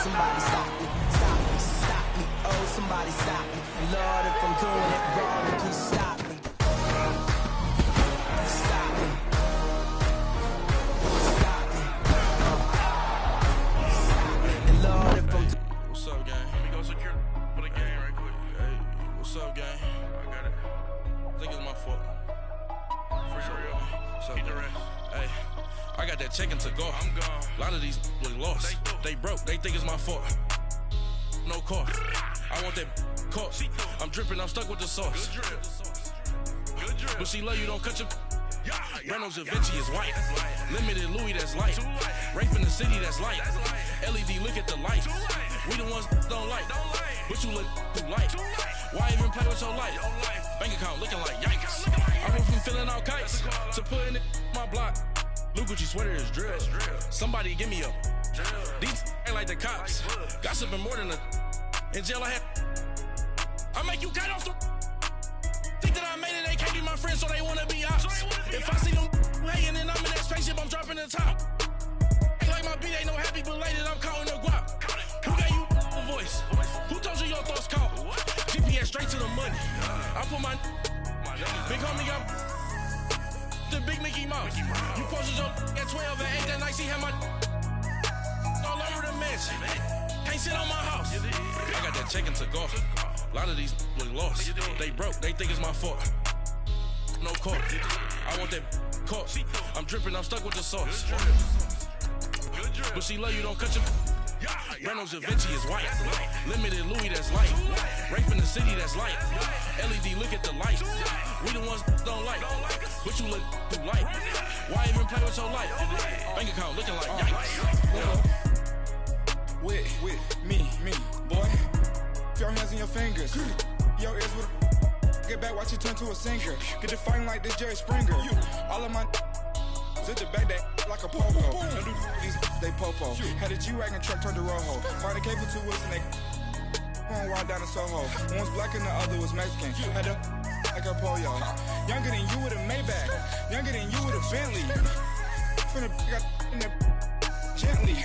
somebody stop me, stop me, stop me. Oh, somebody stop me. Lord, if I'm doing it wrong, then please stop me. Stop me. Stop me. And Lord, if I'm what's up, gang? Let me go secure for the game right quick. Hey, what's up, gang? I got it. I think it's my fault. What's up, the rest. Hey, I got that check-in to go. I'm gone. A lot of these look lost. They broke. They think it's my fault. No car. I want that car. I'm dripping. I'm stuck with the sauce. Good drip. But she love you. Don't cut your. Reynolds Da Vinci is white. Limited Louis, that's light. Rape in the city, that's light. LED, look at the lights. We the ones don't like. But you look too light. Why even play with your life? Bank account looking like yikes. I went from filling out kites to putting it in my block. Blue Gucci sweater is drill. Somebody give me a. These ain't like the cops. Gossiping more than a. In jail I had. I make you cut off the. Think that I made it, they can't be my friends, so they wanna be ops. If I see them hating and I'm in that spaceship, I'm dropping the top. Ain't like my beat ain't no happy belated, I'm counting the guap. Who gave you a voice? Who told you your thoughts count? GPS straight to the money. I put my big homie got the big Mickey Mouse. You posted your at 12 and 8 that night, she had my all over the mansion. Can't sit on my house. I got that check-in to go. A lot of these look lost. They broke. They think it's my fault. No car. I want that car. I'm dripping. I'm stuck with the sauce. But she love you. Don't cut your. Reynolds Da Vinci is white. Limited Louis, that's light. Rape in the city, that's light. LED, look at the lights. We the ones don't like. But you look too light. Why even play with your life? Bank account looking like yikes. With me, boy. Your hands and your fingers. Your ears with a. Get back, watch you turn to a singer. Get to fighting like this Jerry Springer. All of my. Zit the back that like a popo. Don't do these, they popo. Had a G-Wagon truck turned to Rojo. Find a cable 2 wheels and they. Going wild down in Soho. One was black and the other was Mexican. Had a. Like a pollo. Younger than you with a Maybach. Younger than you with a Bentley. From the. Got in the. Gently.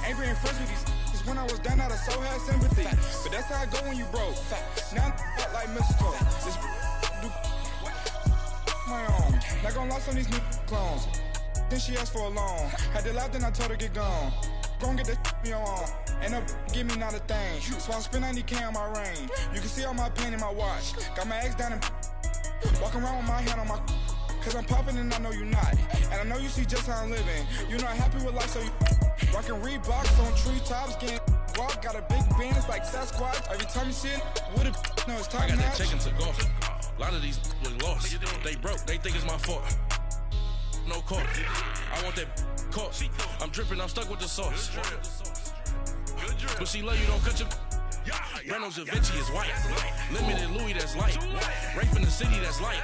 Angry and friends with these. When I was down out, I so had sympathy. But that's how I go when you broke. Now I'm like mistletoe. This do my own. Not gonna lost on these new clones. Then she asked for a loan. Had to laugh, then I told her get gone. Gon' get that me on. And no give me not a thing. So I spend 90K on my range. You can see all my pain in my watch. Got my ex down and walking around with my hand on my. Cause I'm popping and I know you not. And I know you see just how I'm living. You're not happy with life, so you. Rockin' Reeboks on treetops, getting walk, got a big band, it's like Sasquatch. Every time you see it, with a no, it's time. I got that check-in to go. A lot of these look lost. They broke, they think it's my fault. No car. I want that car. I'm dripping, I'm stuck with the sauce. But she love you, don't cut your. Reynolds Da Vinci is white. Limited Louis, that's light. Rape in the city, that's light.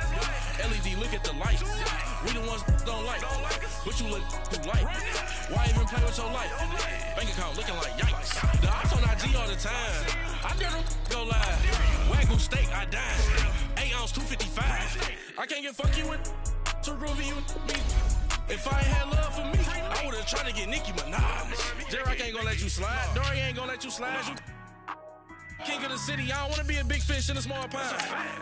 LED, look at the lights. We the ones don't like. But you look too light. Why even play with your life? Bank account looking like yikes. The ops on IG all the time. I dare them go live. Wagyu steak, I died. 8 ounce, 255. I can't get fuck you with too groovy you me. If I ain't had love for me, I would've tried to get Nicki Minaj. J-Rock ain't gonna let you slide. Dory ain't gonna let you slide. You king of the city, I don't wanna be a big fish in a small pond.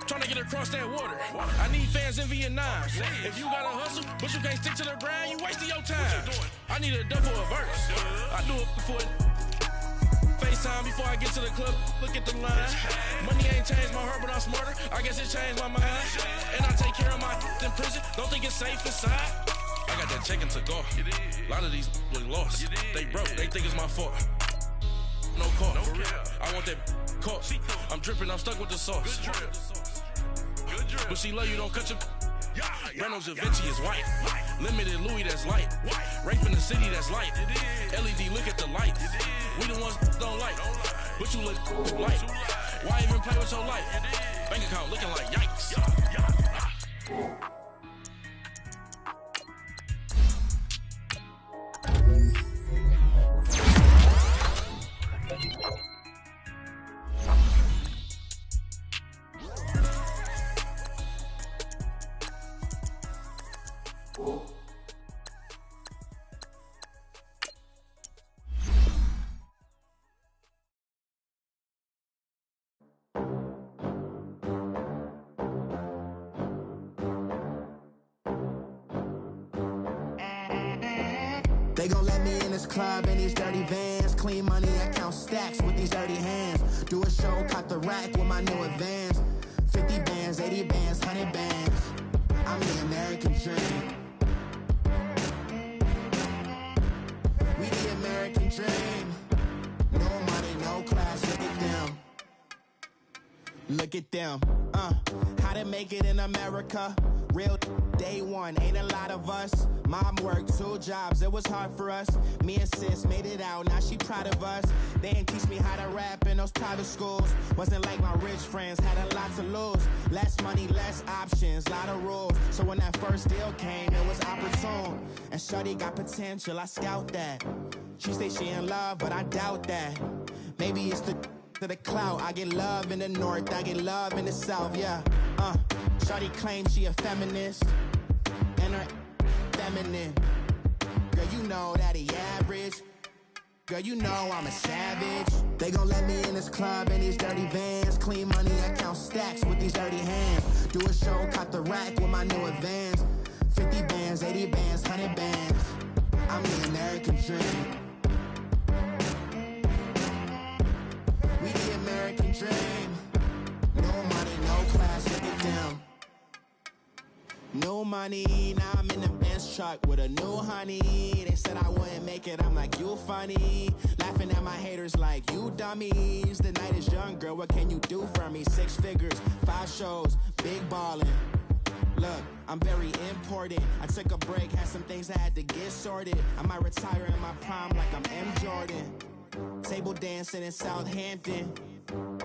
Trying to get across that water. I need fans in Vietnam. If you gotta hustle, but you can't stick to the grind, you wasting your time. I need a double a verse. I do it before FaceTime before I get to the club. Look at the line. Money ain't changed my heart, but I'm smarter. I guess it changed my mind. And I take care of my in prison. Don't think it's safe inside. I got that check-in to go. A lot of these look lost. They broke. They think it's my fault. No car. I want that car. I'm dripping, I'm stuck with the sauce. But she love you, don't cut your. Reynolds Da Vinci is white. Limited Louis, that's light. Rape in the city, that's light. LED, look at the lights. We the ones don't like. But you look too light. Why even play with your life? Bank account looking like yikes. They gon' let me in this club in these dirty vans. Clean money, I count stacks with these dirty hands. Do a show, cut the rack with my new advance. 50 bands, 80 bands, 100 bands. I'm the American dream. We the American dream. No money, no class, look at them. Look at them, how to make it in America. Real day one, ain't a lot of us. Mom worked 2 jobs, it was hard for us. Me and sis made it out, now she proud of us. They ain't teach me how to rap in those private schools. Wasn't like my rich friends, had a lot to lose. Less money, less options, lot of rules. So when that first deal came, it was opportune. And shorty got potential, I scout that. She say she in love, but I doubt that. Maybe it's to the clout. I get love in the north, I get love in the south, yeah. Shawty claims she a feminist, and her feminine. Girl, you know that he average. Girl, you know I'm a savage. They gon' let me in this club in these dirty vans. Clean money, I count stacks with these dirty hands. Do a show, cut the rack with my new advance. 50 bands, 80 bands, 100 bands. I'm the American dream. We the American dream. No money, no class, look at them. No money, now I'm in the Benz truck with a new honey. They said I wouldn't make it, I'm like, you funny. Laughing at my haters like, you dummies. The night is young, girl, what can you do for me? 6 figures, 5 shows, big ballin'. Look, I'm very important. I took a break, had some things I had to get sorted. I might retire in my prime like I'm M. Jordan. Table dancing in Southampton.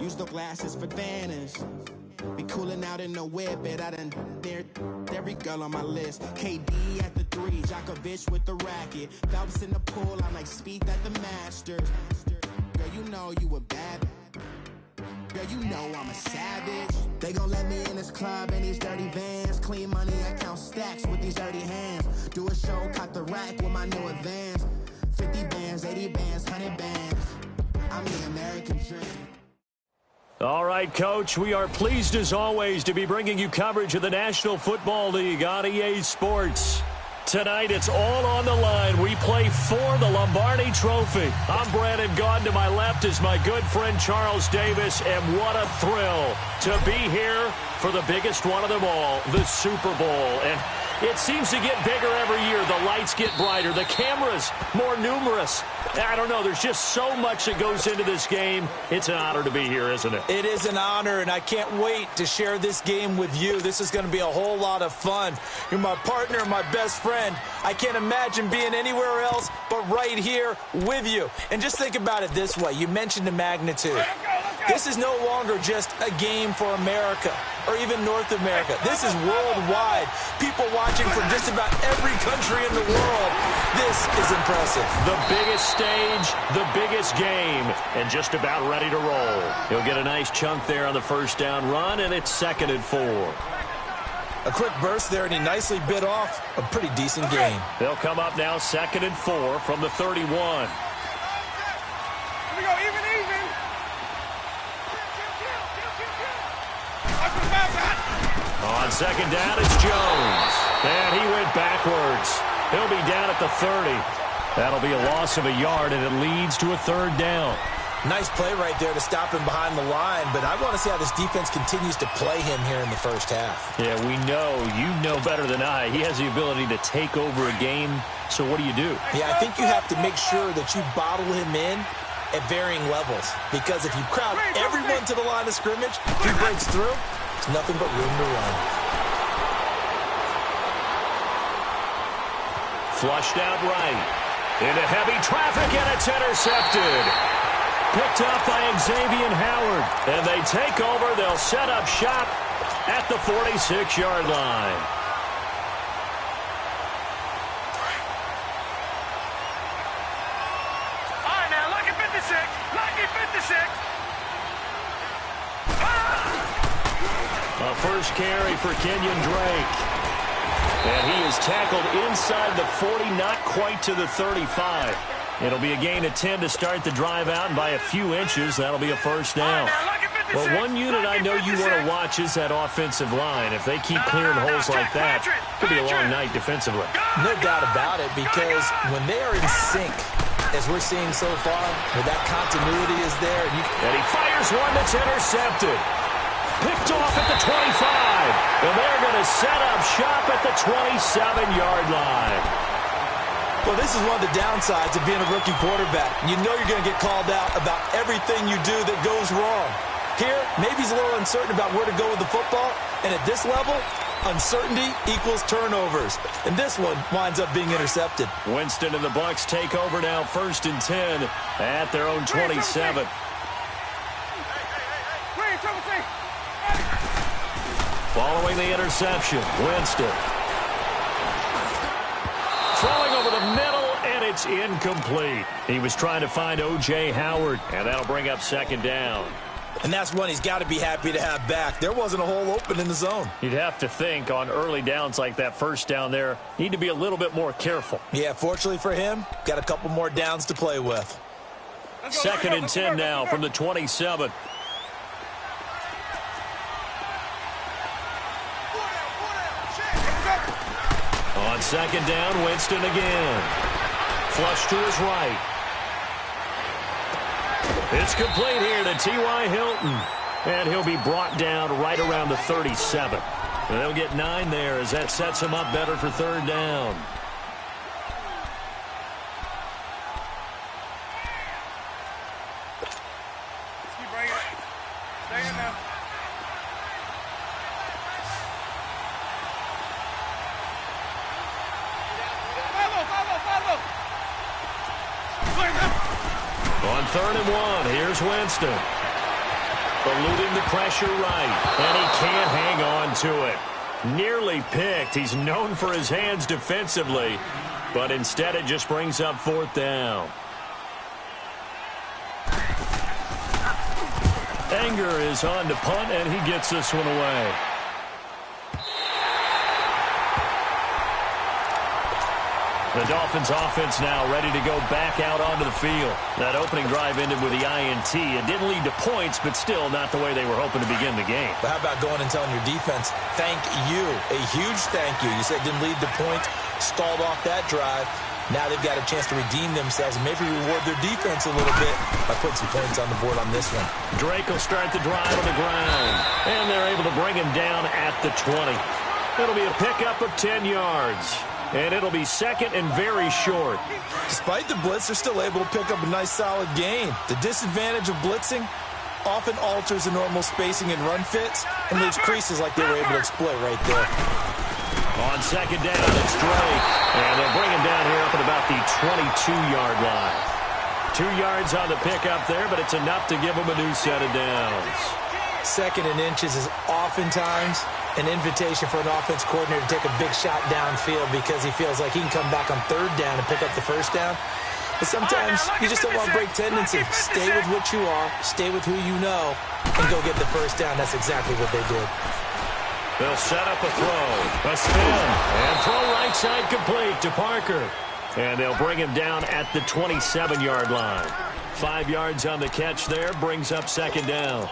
Use the glasses for banners. Be coolin' out in the whip, and I done dared every girl on my list. KD at the 3, Djokovic with the racket. Phelps in the pool, I'm like Speed at the Masters. Girl, you know you a bad. Girl, you know I'm a savage. They gon' let me in this club in these dirty vans. Clean money, I count stacks with these dirty hands. Do a show, cut the rack with my new advance. 50 bands, 80 bands, 100 bands. I'm the American dream. All right, Coach, we are pleased as always to be bringing you coverage of the National Football League on EA Sports. Tonight, it's all on the line. We play for the Lombardi Trophy. I'm Brandon Gaudin. To my left is my good friend Charles Davis, and what a thrill to be here for the biggest one of them all, the Super Bowl. And it seems to get bigger every year. The lights get brighter. The cameras more numerous. I don't know. There's just so much that goes into this game. It's an honor to be here, isn't it? It is an honor, and I can't wait to share this game with you. This is going to be a whole lot of fun. You're my partner, my best friend. I can't imagine being anywhere else but right here with you. And just think about it this way. You mentioned the magnitude. This is no longer just a game for America or even North America. This is worldwide. People watching from just about every country in the world. This is impressive. The biggest stage, the biggest game, and just about ready to roll. He'll get a nice chunk there on the first down run, and it's 2nd and 4. A quick burst there, and he nicely bit off a pretty decent gain. They'll come up now 2nd and 4 from the 31. Here we go, even. On 2nd down, it's Jones. And he went backwards. He'll be down at the 30. That'll be a loss of a yard, and it leads to a 3rd down. Nice play right there to stop him behind the line, but I want to see how this defense continues to play him here in the first half. Yeah, we know. You know better than I. He has the ability to take over a game, so what do you do? Yeah, I think you have to make sure that you bottle him in at varying levels, because if you crowd everyone to the line of scrimmage, if he breaks through, it's nothing but room to run. Flushed out right. Into heavy traffic, and it's intercepted. Picked up by Xavier Howard. And they take over. They'll set up shop at the 46-yard line. All right, now, lucky 56. Lucky 56. A first carry for Kenyon Drake. And he is tackled inside the 40, not quite to the 35. It'll be a gain of 10 to start the drive out, and by a few inches, that'll be a first down. All right, now, lucky 56. Well, one unit I know you want to watch is that offensive line. If they keep clearing holes like that, it could be a long night defensively. No doubt about it, because when they are in sync, as we're seeing so far, where that continuity is there. And he fires one that's intercepted. Picked off at the 25. And they're going to set up shop at the 27-yard line. Well, this is one of the downsides of being a rookie quarterback. You know you're going to get called out about everything you do that goes wrong. Here, maybe he's a little uncertain about where to go with the football. And at this level, uncertainty equals turnovers. And this one winds up being intercepted. Winston and the Bucs take over now, 1st and 10 at their own 27. Following the interception, Winston. Throwing over the middle, and it's incomplete. He was trying to find O.J. Howard, and that'll bring up 2nd down. And that's one he's got to be happy to have back. There wasn't a hole open in the zone. You'd have to think on early downs like that, 1st down there, need to be a little bit more careful. Yeah, fortunately for him, got a couple more downs to play with. 2nd and 10 now from the 27. On 2nd down, Winston again. Flush to his right. It's complete here to T.Y. Hilton. And he'll be brought down right around the 37. And they'll get 9 there as that sets him up better for 3rd down. Keep bringing it. Stay in now. Follow. On 3rd and 1, here's Winston. Eluding the pressure right, and he can't hang on to it. Nearly picked. He's known for his hands defensively, but instead it just brings up 4th down. Anger is on to punt, and he gets this one away. The Dolphins offense now ready to go back out onto the field. That opening drive ended with the INT. It didn't lead to points, but still not the way they were hoping to begin the game. But how about going and telling your defense, thank you, a huge thank you. You said didn't lead to points, stalled off that drive. Now they've got a chance to redeem themselves and maybe reward their defense a little bit by putting some points on the board on this one. Drake will start the drive on the ground, and they're able to bring him down at the 20. It'll be a pickup of 10 yards. And it'll be 2nd and very short. Despite the blitz, they're still able to pick up a nice, solid gain. The disadvantage of blitzing often alters the normal spacing and run fits and leaves creases like they were able to exploit right there. On 2nd down, it's Drake. And they'll bring him down here up at about the 22-yard line. 2 yards on the pickup there, but it's enough to give him a new set of downs. 2nd and inches is oftentimes an invitation for an offense coordinator to take a big shot downfield because he feels like he can come back on 3rd down and pick up the 1st down. But sometimes you just don't want to break tendency. Stay with what you are, stay with who you know, and go get the 1st down. That's exactly what they did. They'll set up a throw, a spin, and throw right side complete to Parker. And they'll bring him down at the 27-yard line. 5 yards on the catch there, brings up 2nd down.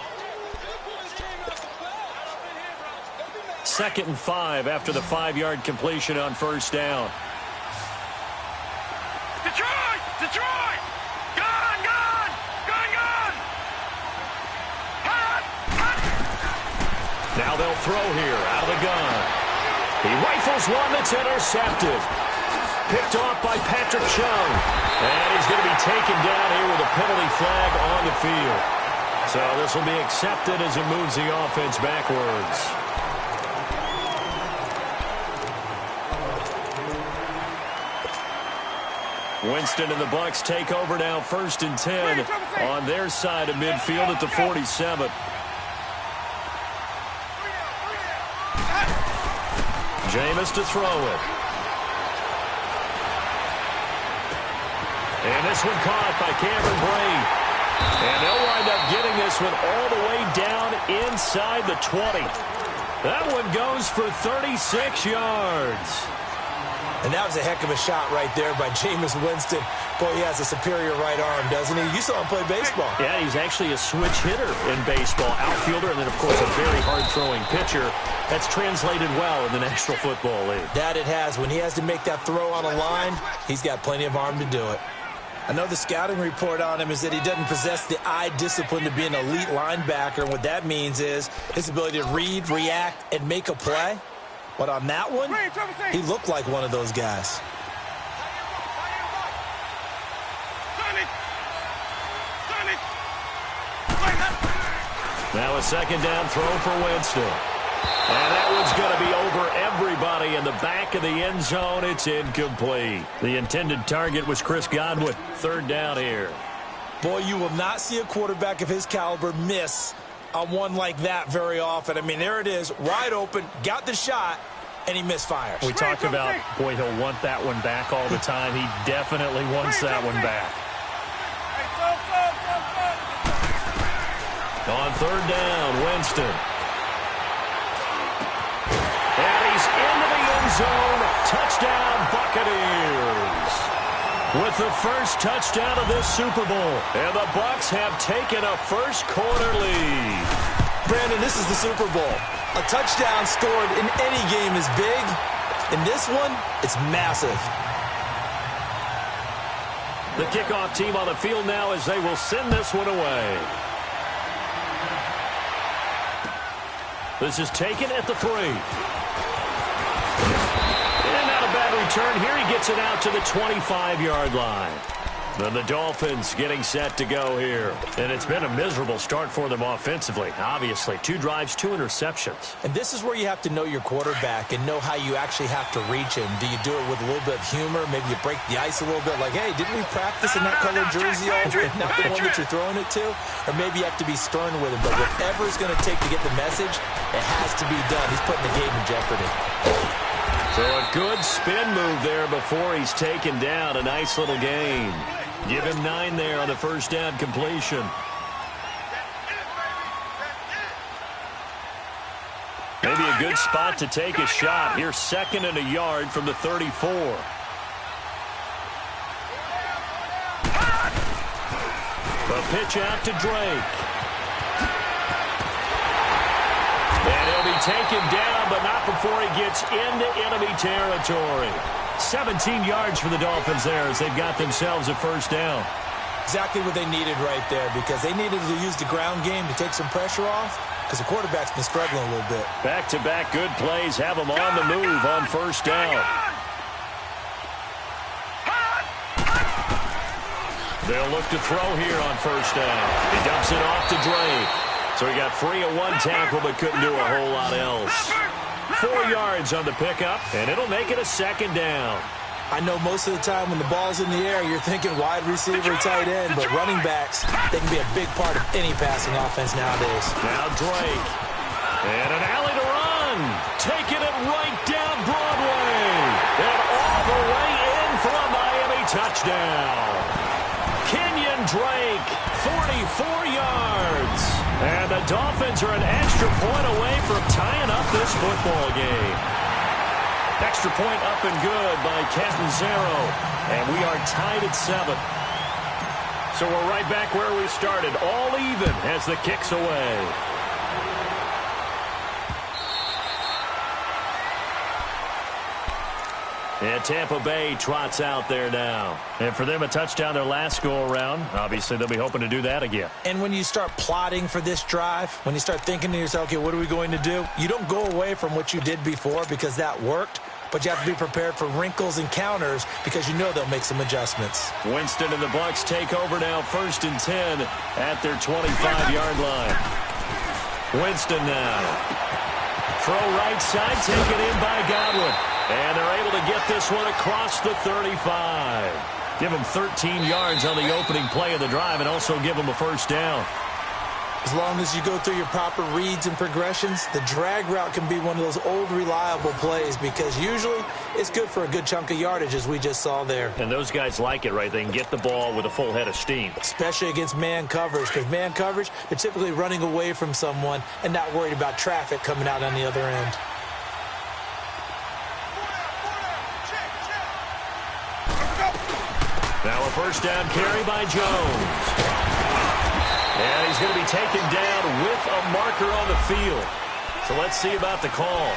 2nd and 5 after the 5-yard completion on 1st down. Detroit! Gone! Now they'll throw here out of the gun. He rifles one that's intercepted. Picked off by Patrick Chung. And he's going to be taken down here with a penalty flag on the field. So this will be accepted as it moves the offense backwards. Winston and the Bucs take over now, 1st and 10 on their side of midfield at the 47. Jameis to throw it. And this one caught by Cameron Brate. And they'll wind up getting this one all the way down inside the 20. That one goes for 36 yards. And that was a heck of a shot right there by Jameis Winston. Boy, he has a superior right arm, doesn't he? You saw him play baseball. Yeah, he's actually a switch hitter in baseball. Outfielder, and then, of course, a very hard-throwing pitcher. That's translated well in the National Football League. That it has. When he has to make that throw on a line, he's got plenty of arm to do it. I know the scouting report on him is that he doesn't possess the eye discipline to be an elite linebacker. And what that means is his ability to read, react, and make a play. But on that one, he looked like one of those guys. Now a second down throw for Winston. And that one's going to be over everybody in the back of the end zone. It's incomplete. The intended target was Chris Godwin. Third down here. Boy, you will not see a quarterback of his caliber miss on one like that very often. I mean, there it is, wide open, got the shot, and he misfires. We talked about, boy, he'll want that one back all the time. He definitely wants that one back. On third down, Winston. And he's into the end zone. Touchdown, Buccaneers. With the first touchdown of this Super Bowl. And the Bucs have taken a first quarter lead. Brandon, this is the Super Bowl. A touchdown scored in any game is big. In this one, it's massive. The kickoff team on the field now as they will send this one away. This is taken at the 3. And not a bad return. Here he gets it out to the 25-yard line. Then the Dolphins getting set to go here. And it's been a miserable start for them offensively, obviously. 2 drives, 2 interceptions. And this is where you have to know your quarterback and know how you actually have to reach him. Do you do it with a little bit of humor? Maybe you break the ice a little bit like, hey, didn't we practice in that colored jersey already? Not the one that you're throwing it to? Or maybe you have to be stern with him. But whatever it's going to take to get the message, it has to be done. He's putting the game in jeopardy. So a good spin move there before he's taken down. A nice little gain. Give him 9 there on the first down completion. Maybe a good spot to take a shot. Here's 2nd and a yard from the 34. The pitch out to Drake. And he'll be taken down, but not before he gets into enemy territory. 17 yards for the Dolphins there as they've got themselves a first down. Exactly what they needed right there because they needed to use the ground game to take some pressure off because the quarterback's been struggling a little bit. Back-to-back good plays have them on the move on first down. They'll look to throw here on first down. He dumps it off to Drake. So he got free of 1 tackle but couldn't do a whole lot else. 4 yards on the pickup, and it'll make it a second down. I know most of the time when the ball's in the air, you're thinking wide receiver, tight end, but running backs, they can be a big part of any passing offense nowadays. Now Drake, and an alley to run, taking it right down Broadway, and all the way in for a Miami touchdown. Kenyon Drake, 44 yards. And the Dolphins are an extra point away from tying up this football game. Extra point up and good by Catanzaro. And we are tied at 7. So we're right back where we started. All even as the kick's away. And Tampa Bay trots out there now. And for them, a touchdown their last go-around. Obviously, they'll be hoping to do that again. And when you start plotting for this drive, when you start thinking to yourself, okay, what are we going to do? You don't go away from what you did before because that worked, but you have to be prepared for wrinkles and counters because you know they'll make some adjustments. Winston and the Bucs take over now, 1st and 10 at their 25-yard line. Winston now. Throw right side, taken in by Godwin. And they're able to get this one across the 35. Give them 13 yards on the opening play of the drive and also give them a first down. As long as you go through your proper reads and progressions, the drag route can be one of those old reliable plays because usually it's good for a good chunk of yardage as we just saw there. And those guys like it, right? They can get the ball with a full head of steam. Especially against man coverage because man coverage, they're typically running away from someone and not worried about traffic coming out on the other end. Now a first down carry by Jones. And he's going to be taken down with a marker on the field. So let's see about the call.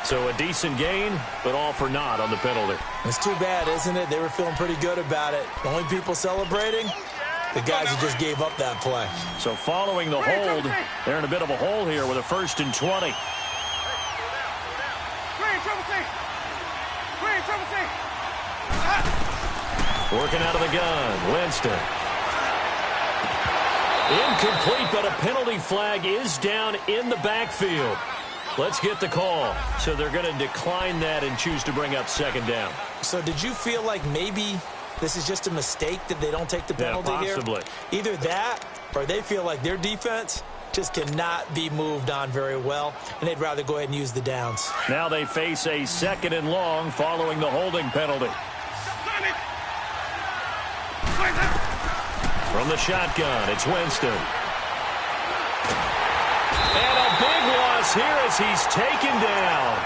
So a decent gain, but all for naught on the penalty. It's too bad, isn't it? They were feeling pretty good about it. The only people celebrating, the guys who just gave up that play. So following the hold, they're in a bit of a hole here with a 1st and 20. Working out of the gun, Winston. Incomplete, but a penalty flag is down in the backfield. Let's get the call. So they're going to decline that and choose to bring up 2nd down. So did you feel like maybe this is just a mistake that they don't take the penalty possibly here? Either that or they feel like their defense just cannot be moved on very well, and they'd rather go ahead and use the downs. Now they face a 2nd and long following the holding penalty. From the shotgun, it's Winston. And a big loss here as he's taken down.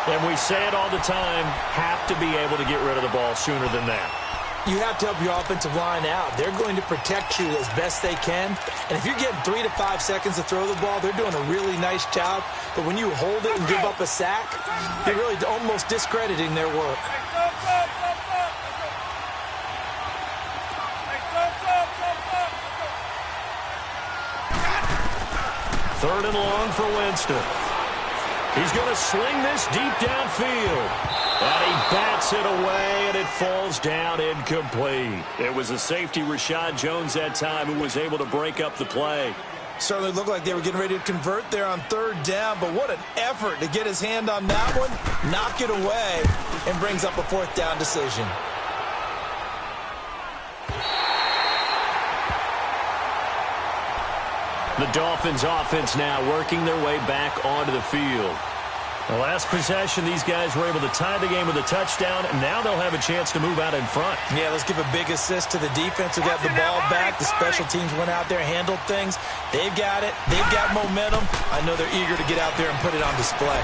And we say it all the time, have to be able to get rid of the ball sooner than that. You have to help your offensive line out. They're going to protect you as best they can. And if you're getting 3 to 5 seconds to throw the ball, they're doing a really nice job. But when you hold it and give up a sack, you're really almost discrediting their work. 3rd and long for Winston. He's going to sling this deep downfield. And he bats it away, and it falls down incomplete. It was a safety, Rashad Jones, that time, who was able to break up the play. Certainly looked like they were getting ready to convert there on 3rd down, but what an effort to get his hand on that one, knock it away, and brings up a 4th down decision. The Dolphins offense now working their way back onto the field. The last possession, these guys were able to tie the game with a touchdown, and now they'll have a chance to move out in front. Yeah, let's give a big assist to the defense who got the ball back. The special teams went out there, handled things. They've got it. They've got momentum. I know they're eager to get out there and put it on display.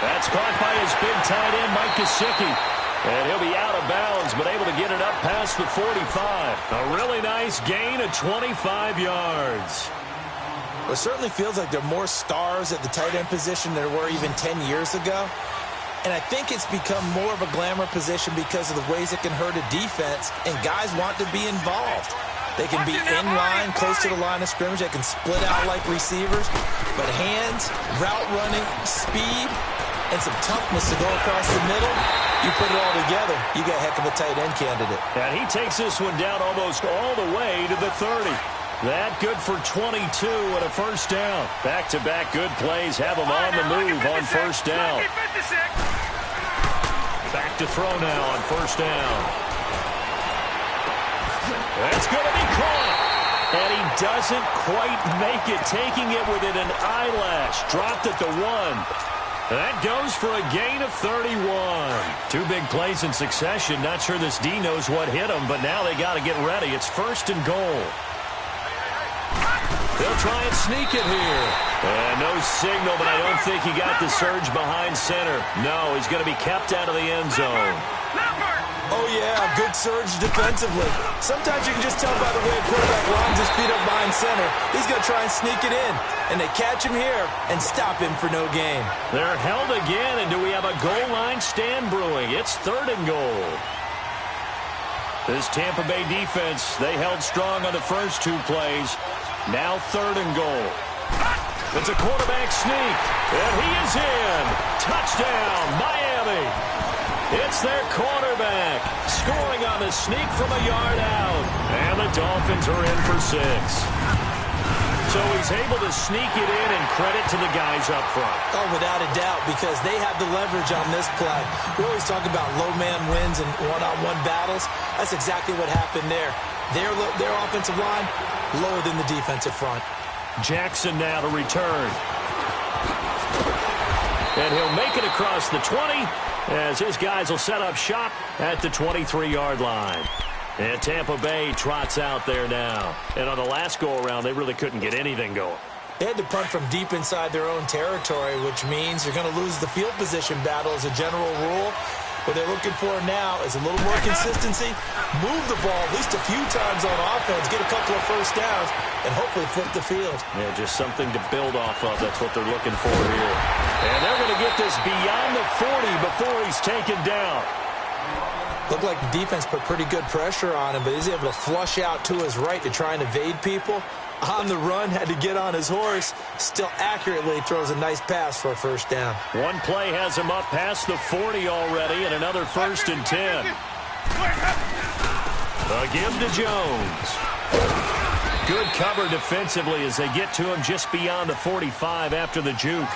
That's caught by his big tight end, Mike Gesicki. And he'll be out of bounds, but able to get it up past the 45. A really nice gain of 25 yards. It certainly feels like there are more stars at the tight end position than there were even 10 years ago. And I think it's become more of a glamour position because of the ways it can hurt a defense, and guys want to be involved. They can be in line, close to the line of scrimmage. They can split out like receivers. But hands, route running, speed, and some toughness to go across the middle, you put it all together, you got a heck of a tight end candidate. And he takes this one down almost all the way to the 30. That good for 22 and a 1st down. Back-to-back good plays have him on the move on 1st down. Back to throw now on 1st down. That's going to be caught. And he doesn't quite make it, taking it within an eyelash. Dropped at the 1. That goes for a gain of 31. 2 big plays in succession. Not sure this D knows what hit him, but now they got to get ready. It's 1st and goal. They'll try and sneak it here. And no signal, but I don't think he got the surge behind center. No, he's going to be kept out of the end zone. Oh, yeah, good surge defensively. Sometimes you can just tell by the way a quarterback lines his feet up behind center. He's going to try and sneak it in. And they catch him here and stop him for no gain. They're held again, and do we have a goal line stand brewing? It's 3rd and goal. This Tampa Bay defense, they held strong on the first 2 plays. Now 3rd and goal. It's a quarterback sneak, and he is in. Touchdown, Miami. It's their quarterback scoring on the sneak from a yard out. And the Dolphins are in for 6. So he's able to sneak it in, and credit to the guys up front. Oh, without a doubt, because they have the leverage on this play. We always talk about low man wins and one-on-one battles. That's exactly what happened there. Their offensive line lower than the defensive front. Jackson now to return. And he'll make it across the 20 as his guys will set up shop at the 23-yard line. And Tampa Bay trots out there now. And on the last go-around, they really couldn't get anything going. They had to punt from deep inside their own territory, which means you're going to lose the field position battle as a general rule. What they're looking for now is a little more consistency, move the ball at least a few times on offense, get a couple of first downs, and hopefully flip the field. Yeah, just something to build off of. That's what they're looking for here. And they're going to get this beyond the 40 before he's taken down. Looked like the defense put pretty good pressure on him, but he's able to flush out to his right to try and evade people. On the run, had to get on his horse. Still accurately throws a nice pass for a first down. One play has him up past the 40 already, and another 1st and 10. A give to Jones. Good cover defensively as they get to him just beyond the 45 after the juke.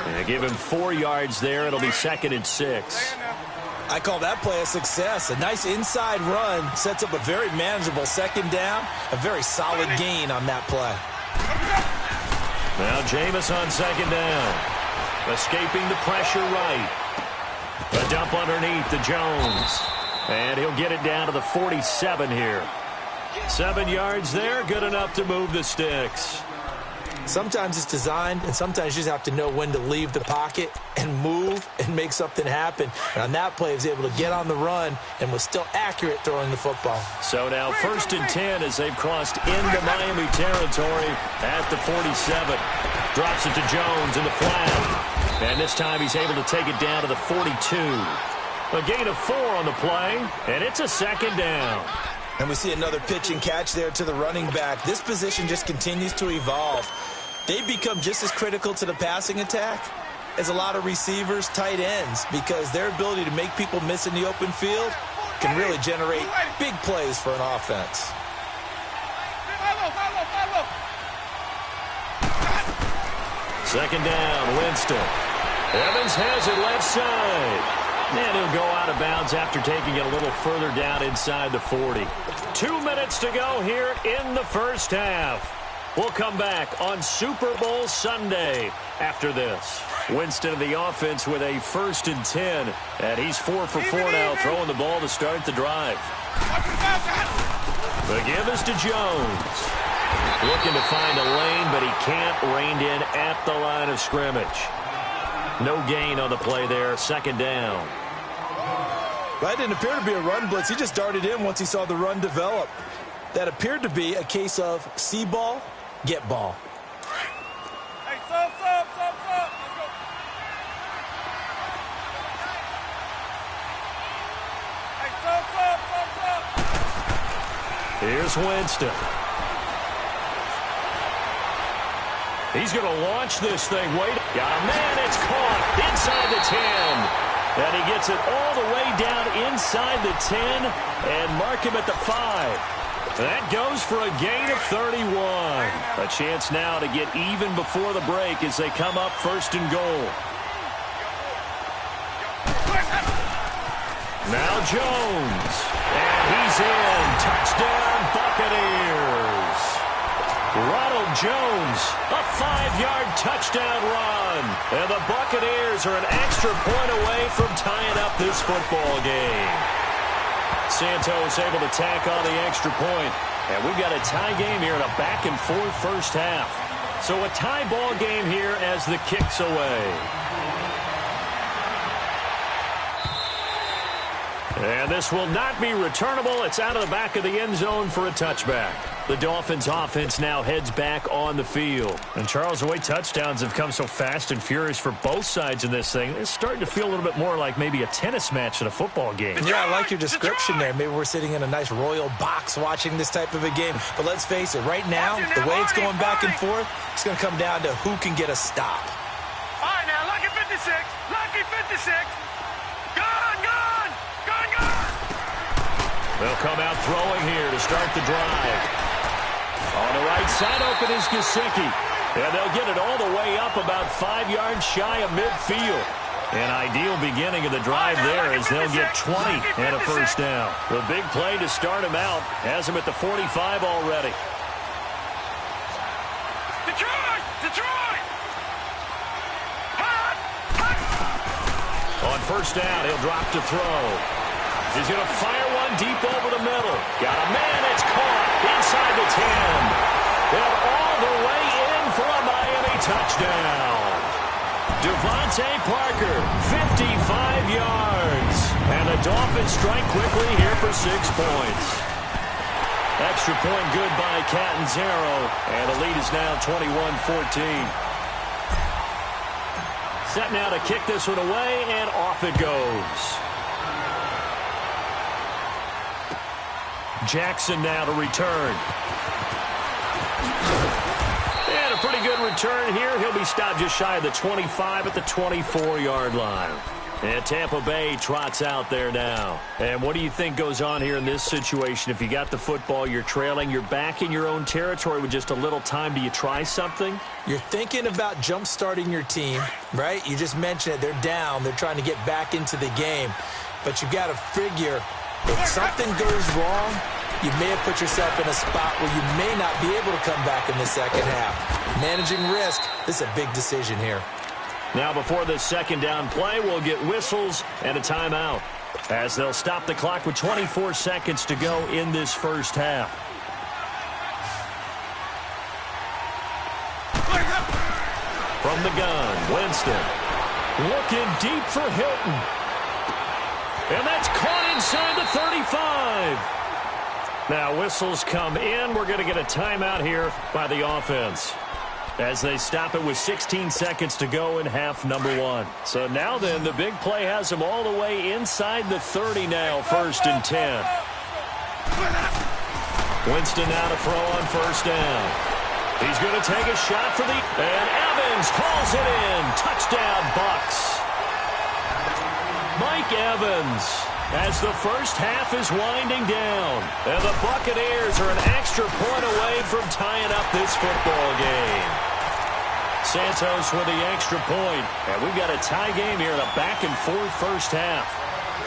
And they give him 4 yards there. It'll be 2nd and 6. I call that play a success. A nice inside run sets up a very manageable 2nd down. A very solid gain on that play. Now Jameis on 2nd down. Escaping the pressure right. A dump underneath to Jones. And he'll get it down to the 47 here. 7 yards there, good enough to move the sticks. Sometimes it's designed, and sometimes you just have to know when to leave the pocket and move and make something happen. And on that play, he was able to get on the run and was still accurate throwing the football. So now 1st and 10 as they've crossed into Miami territory at the 47. Drops it to Jones in the flat. And this time he's able to take it down to the 42. A gain of 4 on the play, and it's a 2nd down. And we see another pitch and catch there to the running back. This position just continues to evolve. They become just as critical to the passing attack as a lot of receivers, tight ends, because their ability to make people miss in the open field can really generate big plays for an offense. Second down, Winston. Evans has it left side. And he'll go out of bounds after taking it a little further down inside the 40. 2 minutes to go here in the first half. We'll come back on Super Bowl Sunday after this. Winston of the offense with a 1st and 10. And he's 4 for 4 now, throwing the ball to start the drive. The give is to Jones. Looking to find a lane, but he can't. Reined in at the line of scrimmage. No gain on the play there. 2nd down. That didn't appear to be a run blitz. He just darted in once he saw the run develop. That appeared to be a case of see ball, get ball. Hey, sub. Let's go. Hey, sub. Here's Winston. He's going to launch this thing. Wait. Got a man. It's caught inside the 10. And he gets it all the way down inside the 10 and mark him at the 5. That goes for a gain of 31. A chance now to get even before the break as they come up 1st and goal. Now Jones. And he's in. Touchdown, Buccaneers. Ronald Jones, a 5-yard touchdown run. And the Buccaneers are an extra point away from tying up this football game. Santos able to tack on the extra point. And we've got a tie game here in a back-and-forth first half. So a tie ball game here as the kick's away. And this will not be returnable. It's out of the back of the end zone for a touchback. The Dolphins offense now heads back on the field. And Charles, the way touchdowns have come so fast and furious for both sides in this thing, it's starting to feel a little bit more like maybe a tennis match than a football game. Yeah, I like your description there. Maybe we're sitting in a nice royal box watching this type of a game. But let's face it, right now, the way it's going back and forth, it's going to come down to who can get a stop. All right, now, lucky 56. Lucky 56. Gone. They'll come out throwing here to start the drive. On the right side, open is Gesicki. And they'll get it all the way up about 5 yards shy of midfield. An ideal beginning of the drive there as they'll get 20 and a first down. The big play to start him out has him at the 45 already. Detroit! On first down, he'll drop to throw. He's going to fire one deep over the middle. Got a man, it's caught inside the 10. And all the way in for a Miami touchdown. Devontae Parker, 55 yards. And the Dolphins strike quickly here for 6 points. Extra point good by Catanzaro. And the lead is now 21-14. Set now to kick this one away, and off it goes. Jackson now to return. And a pretty good return here. He'll be stopped just shy of the 25 at the 24-yard line. And Tampa Bay trots out there now. And what do you think goes on here in this situation? If you got the football, you're trailing, you're back in your own territory with just a little time. Do you try something? You're thinking about jump-starting your team, right? You just mentioned it. They're down. They're trying to get back into the game. But you've got to figure, if something goes wrong, you may have put yourself in a spot where you may not be able to come back in the second half. Managing risk, this is a big decision here. Now before this second down play, we'll get whistles and a timeout, as they'll stop the clock with 24 seconds to go in this first half. From the gun, Winston. Looking deep for Hilton. And that's caught inside the 35. Now whistles come in. We're going to get a timeout here by the offense, as they stop it with 16 seconds to go in half number 1. So now then, the big play has them all the way inside the 30 now, 1st and 10. Winston now to throw on first down. He's going to take a shot for the... And Evans hauls it in. Touchdown, Bucks. Mike Evans, as the first half is winding down. And the Buccaneers are an extra point away from tying up this football game. Santos with the extra point. And we've got a tie game here in a back-and-forth first half.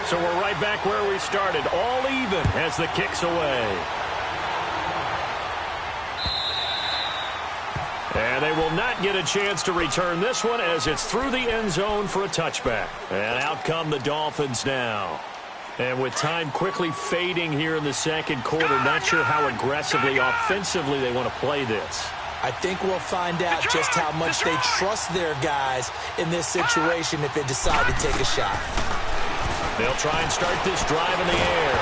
So we're right back where we started, all even as the kick's away. And they will not get a chance to return this one, as it's through the end zone for a touchback. And out come the Dolphins now. And with time quickly fading here in the second quarter, not sure how aggressively, offensively they want to play this. I think we'll find out just how much they trust their guys in this situation if they decide to take a shot. They'll try and start this drive in the air.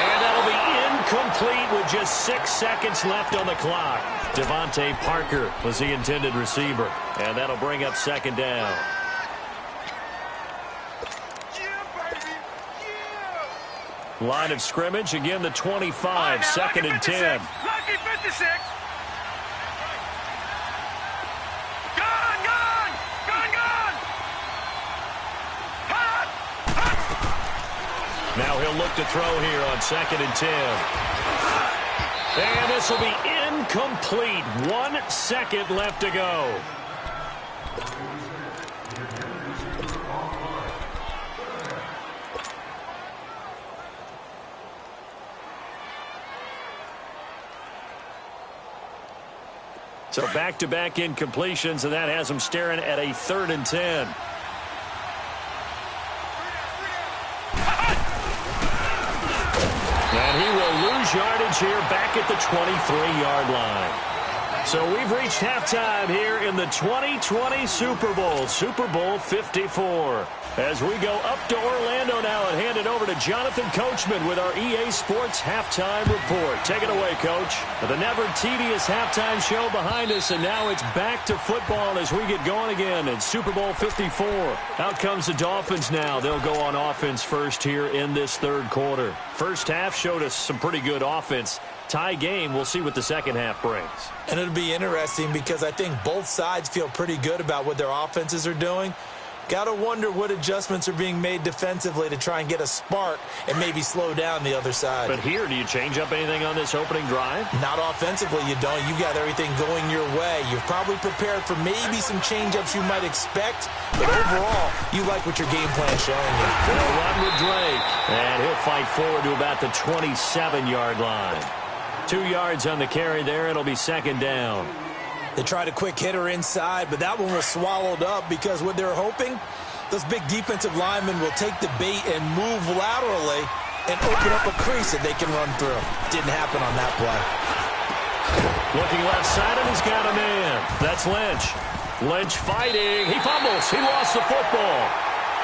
And that'll be incomplete with just 6 seconds left on the clock. Devontae Parker was the intended receiver. And that'll bring up second down. Line of scrimmage, again the 25, 2nd and 10. Lucky 56. Now he'll look to throw here on 2nd and 10. And this will be incomplete. 1 second left to go. So back-to-back incompletions, and that has them staring at a 3rd and 10. And he will lose yardage here back at the 23-yard line. So we've reached halftime here in the 2020 Super Bowl, Super Bowl 54. As we go up to Orlando now and hand it over to Jonathan Coachman with our EA Sports Halftime Report. Take it away, Coach. The never-tedious halftime show behind us, and now it's back to football as we get going again in Super Bowl 54. Out comes the Dolphins now. They'll go on offense first here in this third quarter. First half showed us some pretty good offense. Tie game, we'll see what the second half brings. And it'll be interesting because I think both sides feel pretty good about what their offenses are doing. Got to wonder what adjustments are being made defensively to try and get a spark and maybe slow down the other side. But here, do you change up anything on this opening drive? Not offensively, you don't. You got everything going your way. You're probably prepared for maybe some change-ups you might expect, but overall, you like what your game plan is showing you. They'll run with Drake, and he'll fight forward to about the 27-yard line. 2 yards on the carry there. It'll be second down. They tried a quick hitter inside, but that one was swallowed up because what they're hoping, those big defensive linemen will take the bait and move laterally and open up a crease that they can run through. Didn't happen on that play. Looking left side, and he's got a man. That's Lynch. Lynch fighting. He fumbles. He lost the football.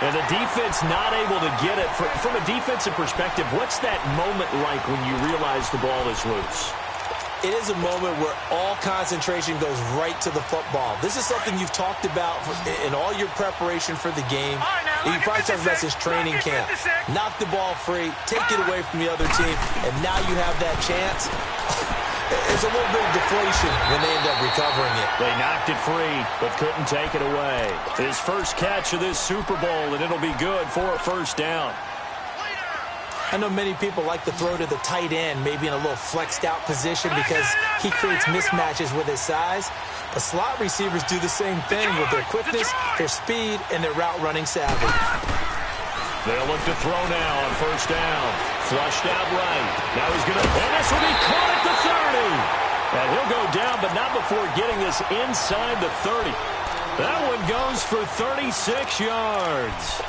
And the defense not able to get it. From a defensive perspective, what's that moment like when you realize the ball is loose? It is a moment where all concentration goes right to the football. This is something you've talked about in all your preparation for the game. You probably talked about this training camp. Knock the ball free, take it away from the other team, and now you have that chance. There's a little bit of deflation when they end up recovering it. They knocked it free, but couldn't take it away. His first catch of this Super Bowl, and it'll be good for a first down. I know many people like to throw to the tight end, maybe in a little flexed out position because he creates mismatches with his size. But slot receivers do the same thing with their quickness, their speed, and their route running savvy. They'll look to throw now on first down. Flushed out right. Now he's going to, and this will be caught at the 30. And he'll go down, but not before getting this inside the 30. That one goes for 36 yards.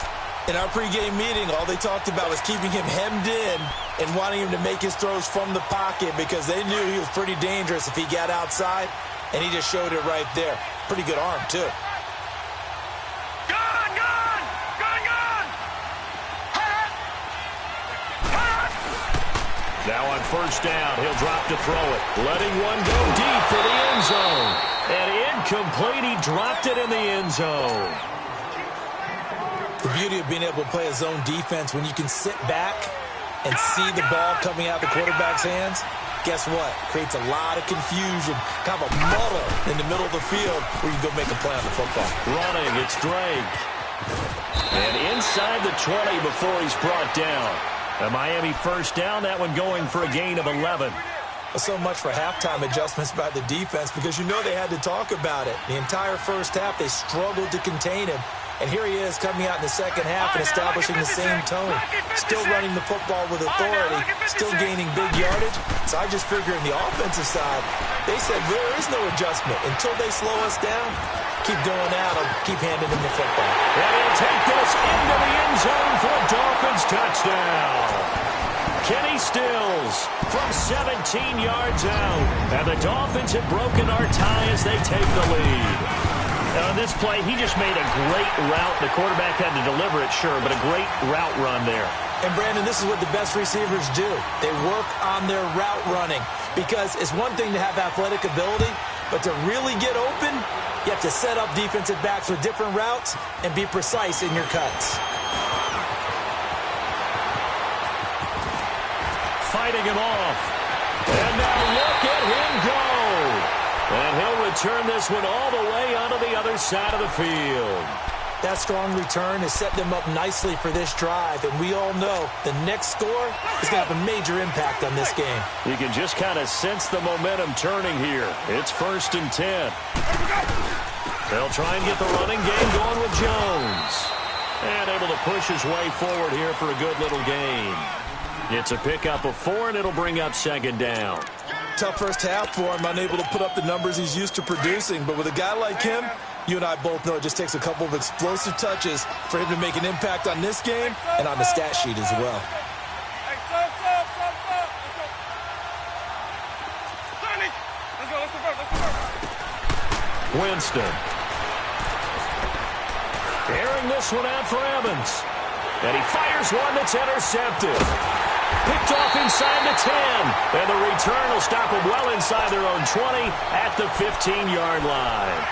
In our pregame meeting, all they talked about was keeping him hemmed in and wanting him to make his throws from the pocket because they knew he was pretty dangerous if he got outside, and he just showed it right there. Pretty good arm, too. Gone! Now on first down, he'll drop to throw it. Letting one go deep for the end zone. And incomplete, he dropped it in the end zone. The beauty of being able to play a zone defense when you can sit back and see the ball coming out of the quarterback's hands, guess what? Creates a lot of confusion, kind of a muddle in the middle of the field where you go make a play on the football. Running, it's Drake. And inside the 20 before he's brought down. A Miami first down, that one going for a gain of 11. So much for halftime adjustments by the defense because you know they had to talk about it. The entire first half, they struggled to contain him. And here he is coming out in the second half and establishing the same tone. Still running the football with authority, still gaining big yardage. So I just figure on the offensive side, they said there is no adjustment. Until they slow us down, keep going at them, keep handing them the football. And he'll take this into the end zone for a Dolphins touchdown. Kenny Stills from 17 yards out. And the Dolphins have broken our tie as they take the lead. On this play, he just made a great route. The quarterback had to deliver it, sure, but a great route run there. And, Brandon, this is what the best receivers do. They work on their route running because it's one thing to have athletic ability, but to really get open, you have to set up defensive backs with different routes and be precise in your cuts. Fighting him off. And now look at him go. And he'll return this one all the way onto the other side of the field. That strong return has set them up nicely for this drive, and we all know the next score is going to have a major impact on this game. You can just kind of sense the momentum turning here. It's 1st and 10. They'll try and get the running game going with Jones. And able to push his way forward here for a good little gain. It's a pickup of 4, and it'll bring up 2nd down. Tough first half for him, unable to put up the numbers he's used to producing. But with a guy like him, you and I both know it just takes a couple of explosive touches for him to make an impact on this game and on the stat sheet as well. Winston. Airing this one out for Evans. And he fires one that's intercepted. Picked off inside the 10. And the return will stop them well inside their own 20 at the 15-yard line.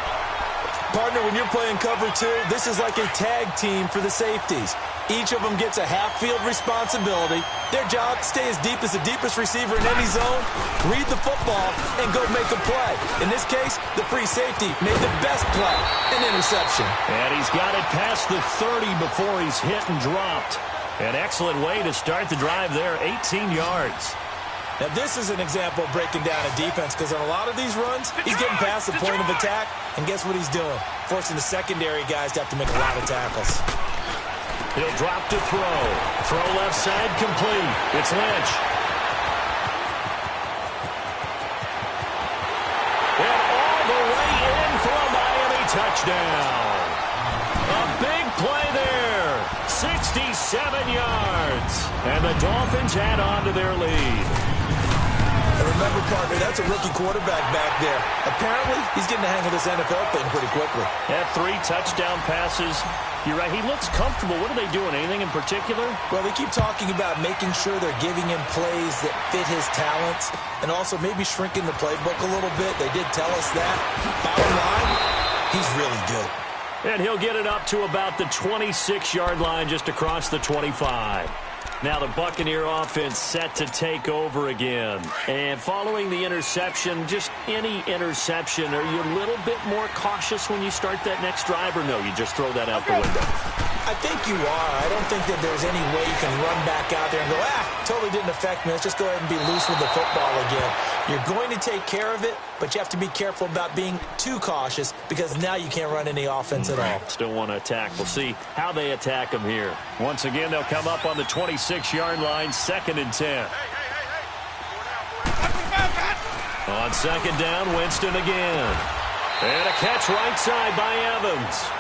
Partner, when you're playing cover 2, this is like a tag team for the safeties. Each of them gets a half-field responsibility. Their job, stay as deep as the deepest receiver in any zone, read the football, and go make a play. In this case, the free safety made the best play, an interception. And he's got it past the 30 before he's hit and dropped. An excellent way to start the drive there, 18 yards. Now, this is an example of breaking down a defense because on a lot of these runs, he's getting past the point of attack, and guess what he's doing? Forcing the secondary guys to have to make a lot of tackles. He'll drop to throw. Throw left side complete. It's Lynch. And all the way in for a Miami touchdown. A big play there. 67 yards. And the Dolphins add on to their lead. And remember, partner, that's a rookie quarterback back there. Apparently, he's getting the hang of this NFL thing pretty quickly. Had 3 touchdown passes. You're right, he looks comfortable. What are they doing? Anything in particular? Well, they keep talking about making sure they're giving him plays that fit his talents and also maybe shrinking the playbook a little bit. They did tell us that. Bottom line, he's really good. And he'll get it up to about the 26-yard line just across the 25. Now the Buccaneer offense set to take over again. And following the interception, just any interception, are you a little bit more cautious when you start that next drive, or no, you just throw that out the window? I think you are. I don't think that there's any way you can run back out there and go, totally didn't affect me. Let's just go ahead and be loose with the football again. You're going to take care of it, but you have to be careful about being too cautious because now you can't run any offense at all. Still want to attack. We'll see how they attack them here. Once again, they'll come up on the 26-yard line, 2nd and 10. On 2nd down, Winston again. And a catch right side by Evans.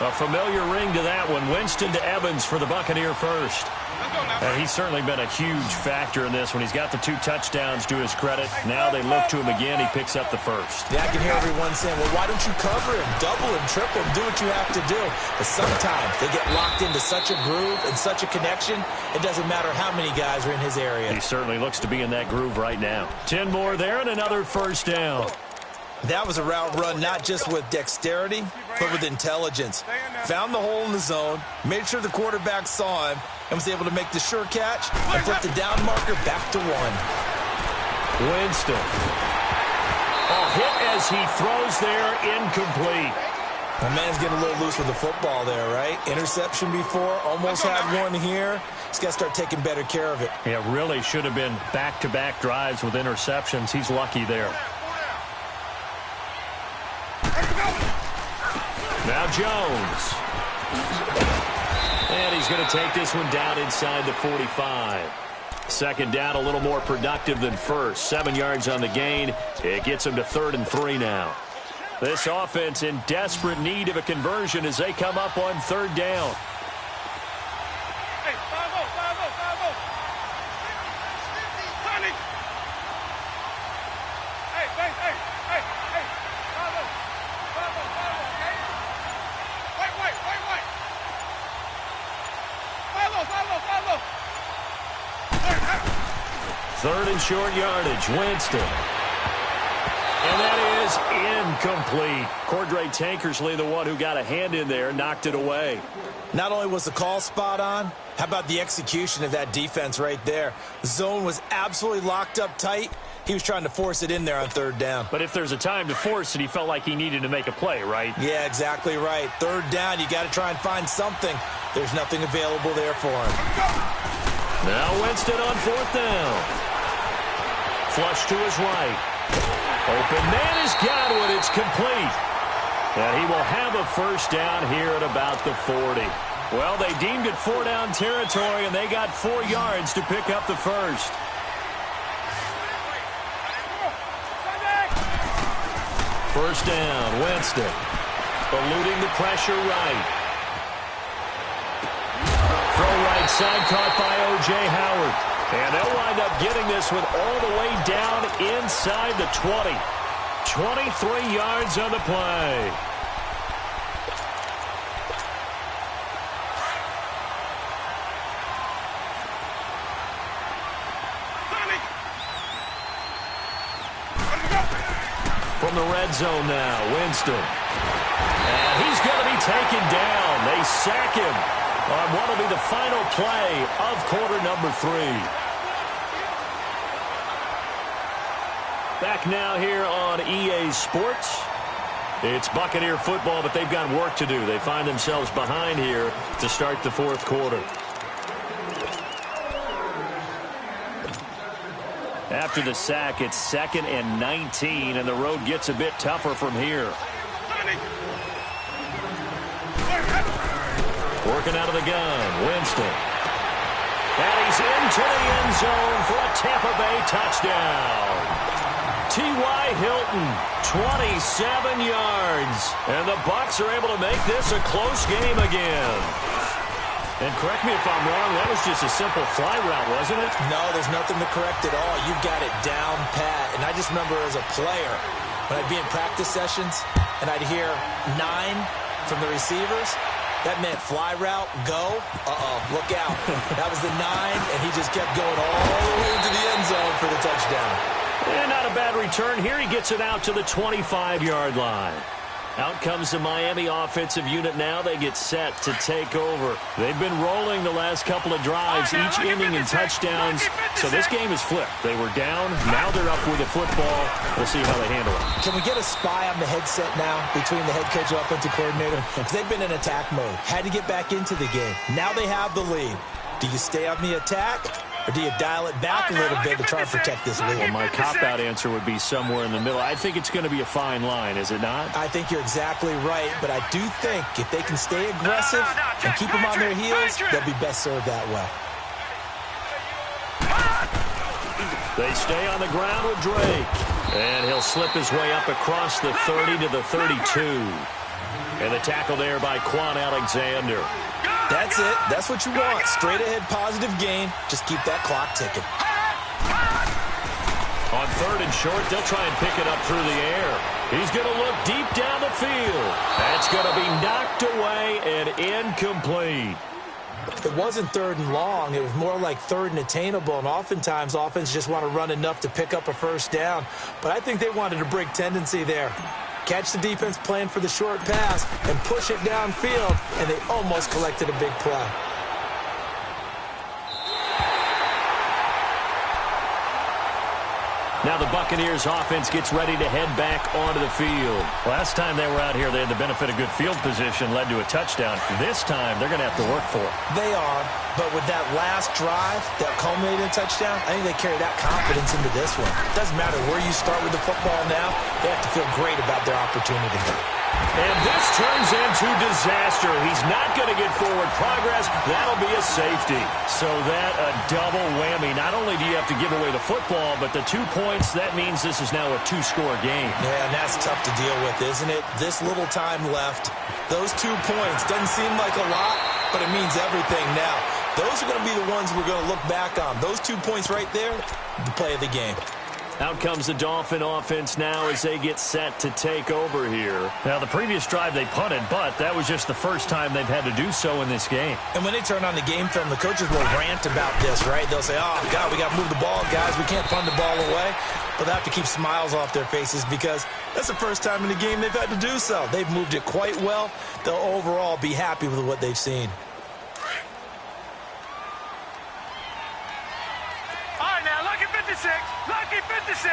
A familiar ring to that one. Winston to Evans for the Buccaneer first. And he's certainly been a huge factor in this when he's got the 2 touchdowns to his credit. Now they look to him again. He picks up the first. Yeah, I can hear everyone saying, well, why don't you cover him, double him, triple him, do what you have to do. But sometimes they get locked into such a groove and such a connection, it doesn't matter how many guys are in his area. He certainly looks to be in that groove right now. 10 more there and another first down. That was a route run not just with dexterity, but with intelligence. Found the hole in the zone, made sure the quarterback saw him, and was able to make the sure catch and flip the down marker back to 1. Winston. A hit as he throws there, incomplete. The man's getting a little loose with the football there, right? Interception before, almost had one here. He's got to start taking better care of it. Yeah, really should have been back-to-back drives with interceptions. He's lucky there. Now Jones. And he's going to take this one down inside the 45. 2nd down, a little more productive than first. 7 yards on the gain. It gets him to 3rd and 3 now. This offense in desperate need of a conversion as they come up on 3rd down. Hey, 5-0. Sonny. Hey. 5-0, okay? Wait. 5-0. 3rd and short yardage, Winston. And that is incomplete. Cordray Tankersley, the one who got a hand in there, knocked it away. Not only was the call spot on, how about the execution of that defense right there? The zone was absolutely locked up tight. He was trying to force it in there on 3rd down. But if there's a time to force it, he felt like he needed to make a play, right? Yeah, exactly right. 3rd down, you got to try and find something. There's nothing available there for him. Now Winston on 4th down. Flush to his right. Open man has got one. It's complete. And he will have a first down here at about the 40. Well, they deemed it 4-down territory, and they got 4 yards to pick up the first. First down, Winston. Eluding the pressure right. Throw right side caught by O.J. Howard. And they'll wind up getting this one all the way down inside the 20. 23 yards on the play. From the red zone now, Winston. And he's going to be taken down. They sack him on what will be the final play of quarter number 3. Back now here on EA Sports. It's Buccaneer football, but they've got work to do. They find themselves behind here to start the 4th quarter. After the sack, it's 2nd and 19, and the road gets a bit tougher from here. Working out of the gun, Winston. And he's into the end zone for a Tampa Bay touchdown. T.Y. Hilton, 27 yards. And the Bucs are able to make this a close game again. And correct me if I'm wrong, that was just a simple fly route, wasn't it? No, there's nothing to correct at all. You've got it down pat. And I just remember as a player, when I'd be in practice sessions and I'd hear 9 from the receivers, that meant fly route, go. Look out. That was the 9, and he just kept going all the way into the end zone for the touchdown. And not a bad return here. He gets it out to the 25-yard line. Out comes the Miami offensive unit now. They get set to take over. They've been rolling the last couple of drives, each inning in touchdowns. So this game is flipped. They were down. Now they're up with the football. We'll see how they handle it. Can we get a spy on the headset now between the head coach and offensive coordinator? Because they've been in attack mode. Had to get back into the game. Now they have the lead. Do you stay on the attack? Or do you dial it back a little bit to try and protect this lead? Well, my cop-out answer would be somewhere in the middle. I think it's going to be a fine line, is it not? I think you're exactly right, but I do think if they can stay aggressive and keep them on their heels, they'll be best served that way. They stay on the ground with Drake. And he'll slip his way up across the 30 to the 32. And the tackle there by Quan Alexander. That's it. That's what you want. Straight ahead positive gain. Just keep that clock ticking. On 3rd and short, they'll try and pick it up through the air. He's going to look deep down the field. That's going to be knocked away and incomplete. It wasn't 3rd and long. It was more like 3rd and attainable, and oftentimes offense just want to run enough to pick up a first down. But I think they wanted a break tendency there. Catch the defense playing for the short pass and push it downfield, and they almost collected a big play. Now the Buccaneers offense gets ready to head back onto the field. Last time they were out here, they had the benefit of good field position, led to a touchdown. This time, they're going to have to work for it. They are, but with that last drive that culminated in a touchdown, I think they carry that confidence into this one. Doesn't matter where you start with the football now, they have to feel great about their opportunity. And this turns into disaster. He's not going to get forward progress. That'll be a safety. So that a double whammy. Not only do you have to give away the football, but the 2 points, that means this is now a 2-score game. Yeah, and that's tough to deal with, isn't it? This little time left. Those 2 points doesn't seem like a lot, but it means everything now. Those are going to be the ones we're going to look back on. Those 2 points right there, the play of the game. Out comes the Dolphin offense now as they get set to take over here. Now, the previous drive they punted, but that was just the first time they've had to do so in this game. And when they turn on the game film, the coaches will rant about this, right? They'll say, oh, God, we got to move the ball, guys. We can't punt the ball away. But they have to keep smiles off their faces because that's the first time in the game they've had to do so. They've moved it quite well. They'll overall be happy with what they've seen. All right, now, lucky 56. Lucky 56.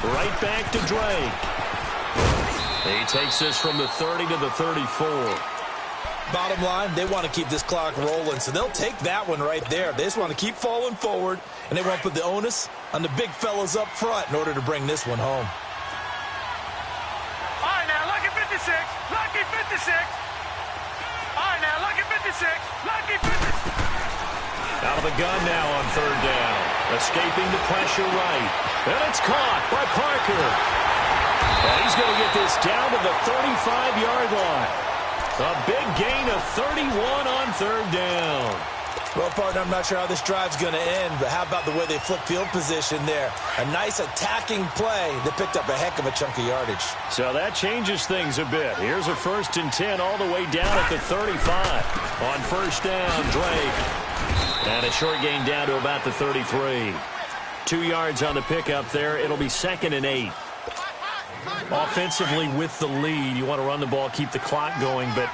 Right back to Drake. He takes this from the 30 to the 34. Bottom line, they want to keep this clock rolling, so they'll take that one right there. They just want to keep falling forward, and they want to put the onus on the big fellas up front in order to bring this one home. All right, now, lucky 56. Lucky 56. All right, now, lucky 56. Lucky 56. Out of the gun now on 3rd down. Escaping the pressure right. And it's caught by Parker. And he's going to get this down to the 35-yard line. A big gain of 31 on 3rd down. Well, partner, I'm not sure how this drive's going to end, but how about the way they flip field position there? A nice attacking play that picked up a heck of a chunk of yardage. So that changes things a bit. Here's a 1st and 10 all the way down at the 35. On 1st down, Drake. And a short gain down to about the 33. 2 yards on the pickup there. It'll be 2nd and 8. Offensively with the lead, you want to run the ball, keep the clock going, but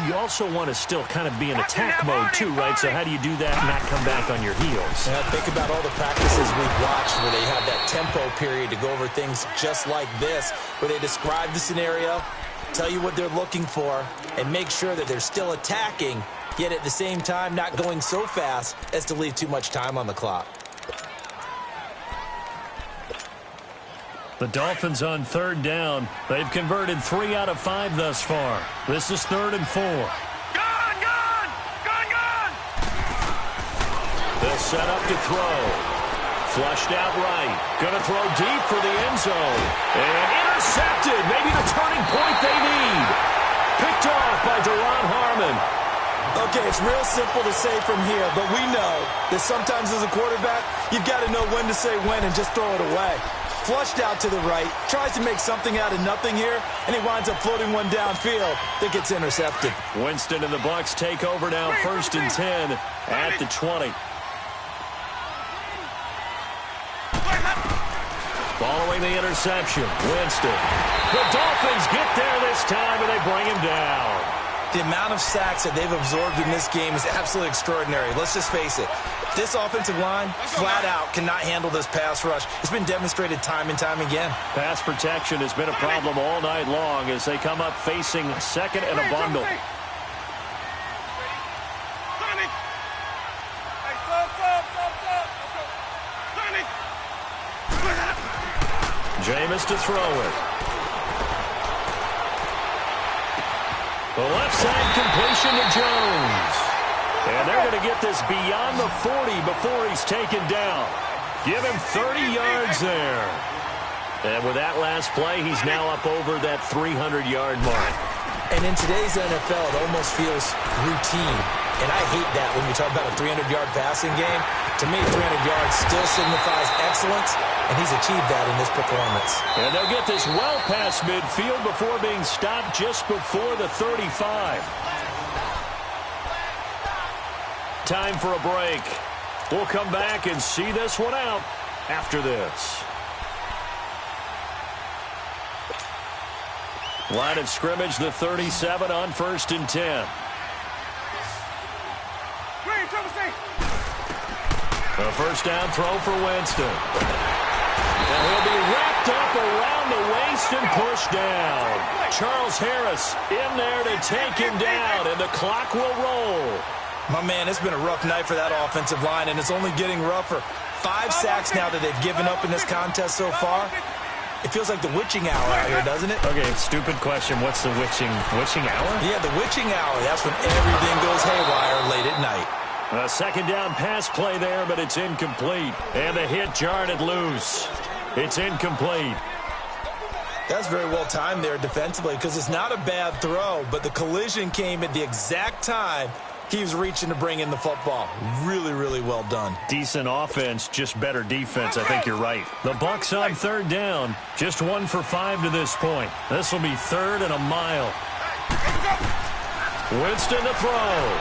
you also want to still kind of be in attack mode too, right? So how do you do that and not come back on your heels? Yeah, think about all the practices we've watched where they have that tempo period to go over things just like this, where they describe the scenario, tell you what they're looking for, and make sure that they're still attacking, yet at the same time not going so fast as to leave too much time on the clock. The Dolphins on 3rd down. They've converted 3 out of 5 thus far. This is 3rd and 4. Gone, gone, gone, gone. They'll set up to throw. Flushed out right. Gonna throw deep for the end zone. And intercepted. Maybe the turning point they need. Picked off by Deron Harmon. Okay, it's real simple to say from here, but we know that sometimes as a quarterback, you've got to know when to say when and just throw it away. Flushed out to the right, tries to make something out of nothing here, and he winds up floating one downfield that gets intercepted. Winston and the Bucs take over now, 1st and 10 at the 20. Following the interception, Winston. The Dolphins get there this time, and they bring him down. The amount of sacks that they've absorbed in this game is absolutely extraordinary. Let's just face it. This offensive line, flat out, cannot handle this pass rush. It's been demonstrated time and time again. Pass protection has been a problem all night long as they come up facing second and a bundle. Jameis to throw it. The left side completion to Jones. And they're going to get this beyond the 40 before he's taken down. Give him 30 yards there. And with that last play, he's now up over that 300-yard mark. And in today's NFL, it almost feels routine. And I hate that when you talk about a 300-yard passing game. To me, 300 yards still signifies excellence, and he's achieved that in this performance. And they'll get this well past midfield before being stopped just before the 35. Time for a break. We'll come back and see this one out after this. Line of scrimmage, the 37 on 1st and 10. A first down throw for Winston. And he'll be wrapped up around the waist and pushed down. Charles Harris in there to take him down, and the clock will roll. My man, it's been a rough night for that offensive line, and it's only getting rougher. 5 sacks now that they've given up in this contest so far. It feels like the witching hour out here, doesn't it? Okay, stupid question. What's the witching hour? Yeah, the witching hour. That's when everything goes haywire late at night. A second down pass play there, but it's incomplete. And the hit jarred it loose. It's incomplete. That's very well timed there defensively because it's not a bad throw, but the collision came at the exact time he was reaching to bring in the football. Really, really well done. Decent offense, just better defense. I think you're right. The Bucs on 3rd down. Just 1 for 5 to this point. This will be 3rd and a mile. Winston to throw.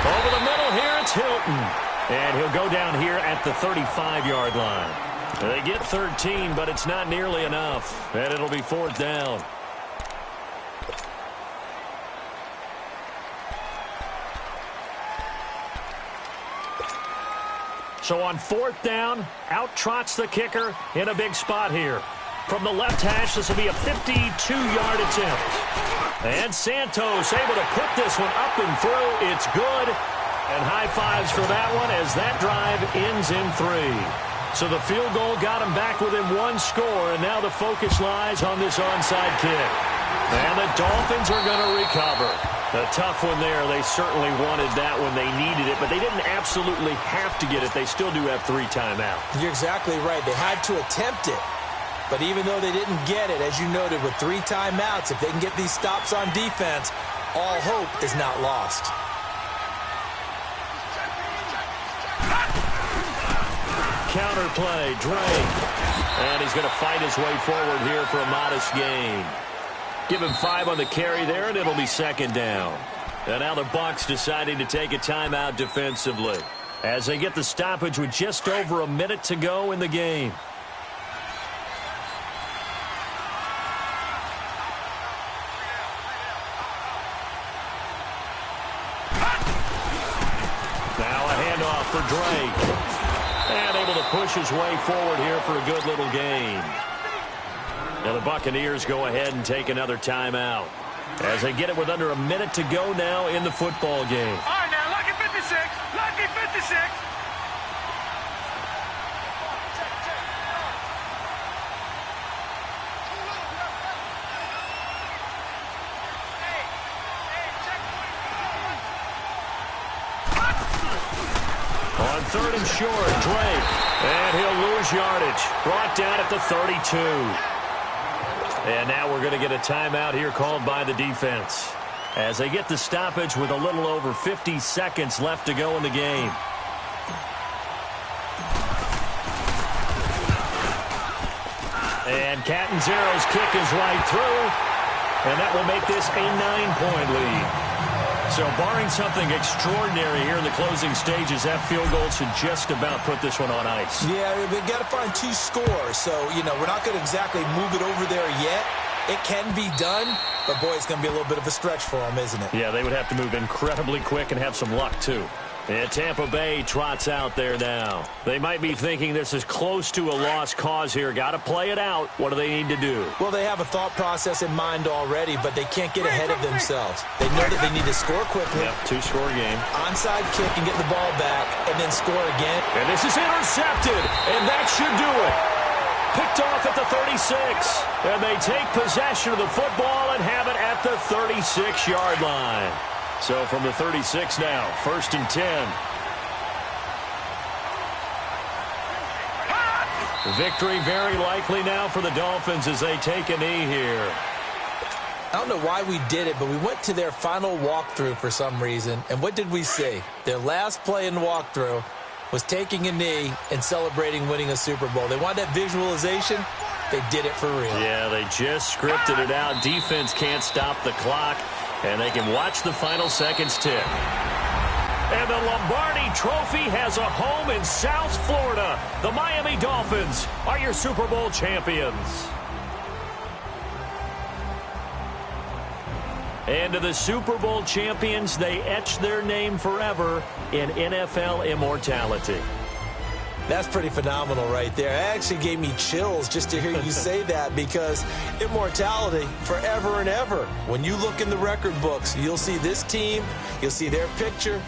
Over the middle here, it's Hilton. And he'll go down here at the 35-yard line. They get 13, but it's not nearly enough. And it'll be 4th down. So on 4th down, out trots the kicker in a big spot here. From the left hash, this will be a 52-yard attempt. And Santos able to put this one up and through. It's good. And high fives for that one as that drive ends in 3. So the field goal got him back within 1 score, and now the focus lies on this onside kick. And the Dolphins are going to recover. A tough one there. They certainly wanted that when they needed it, but they didn't absolutely have to get it. They still do have 3 timeouts. You're exactly right. They had to attempt it. But even though they didn't get it, as you noted, with 3 timeouts, if they can get these stops on defense, all hope is not lost. Counter play, Drake. And he's going to fight his way forward here for a modest gain. Give him 5 on the carry there, and it'll be 2nd down. And now the Bucs deciding to take a timeout defensively as they get the stoppage with just over a minute to go in the game. Now a handoff for Drake. And able to push his way forward here for a good little gain. Now the Buccaneers go ahead and take another timeout as they get it with under a minute to go now in the football game. All right, now, lucky 56. Lucky 56. On 3rd and short, Drake. And he'll lose yardage. Brought down at the 32. And now we're going to get a timeout here called by the defense, as they get the stoppage with a little over 50 seconds left to go in the game. And Catanzaro's kick is right through, and that will make this a 9-point lead. So barring something extraordinary here in the closing stages, that field goal should just about put this one on ice. Yeah, we've got to find 2 scores. So, we're not going to exactly move it over there yet. It can be done, but, boy, it's going to be a little bit of a stretch for them, isn't it? Yeah, they would have to move incredibly quick and have some luck, too. And Tampa Bay trots out there now. They might be thinking this is close to a lost cause here. Got to play it out. What do they need to do? Well, they have a thought process in mind already, but they can't get ahead of themselves. They know that they need to score quickly. Yep, 2-score game. Onside kick and get the ball back, and then score again. And this is intercepted, and that should do it. Picked off at the 36, and they take possession of the football and have it at the 36-yard line. So from the 36 now, 1st and 10. Victory very likely now for the Dolphins as they take a knee here. I don't know why we did it, but we went to their final walkthrough for some reason. And what did we see? Their last play in walkthrough was taking a knee and celebrating winning a Super Bowl. They wanted that visualization. They did it for real. Yeah, they just scripted it out. Defense can't stop the clock, and they can watch the final seconds tick. And the Lombardi Trophy has a home in South Florida. The Miami Dolphins are your Super Bowl champions. And to the Super Bowl champions, they etch their name forever in NFL immortality. That's pretty phenomenal right there. It actually gave me chills just to hear you say that, because immortality forever and ever. When you look in the record books, you'll see this team, you'll see their picture,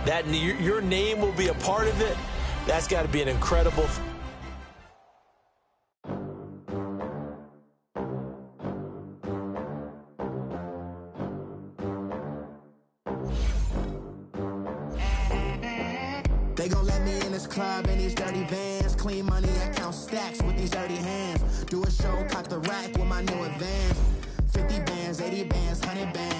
that your name will be a part of it. That's got to be an incredible They gon' let me in this club in these dirty vans. Clean money, I count stacks with these dirty hands. Do a show, cock the rack with my new advance. 50 bands, 80 bands, 100 bands.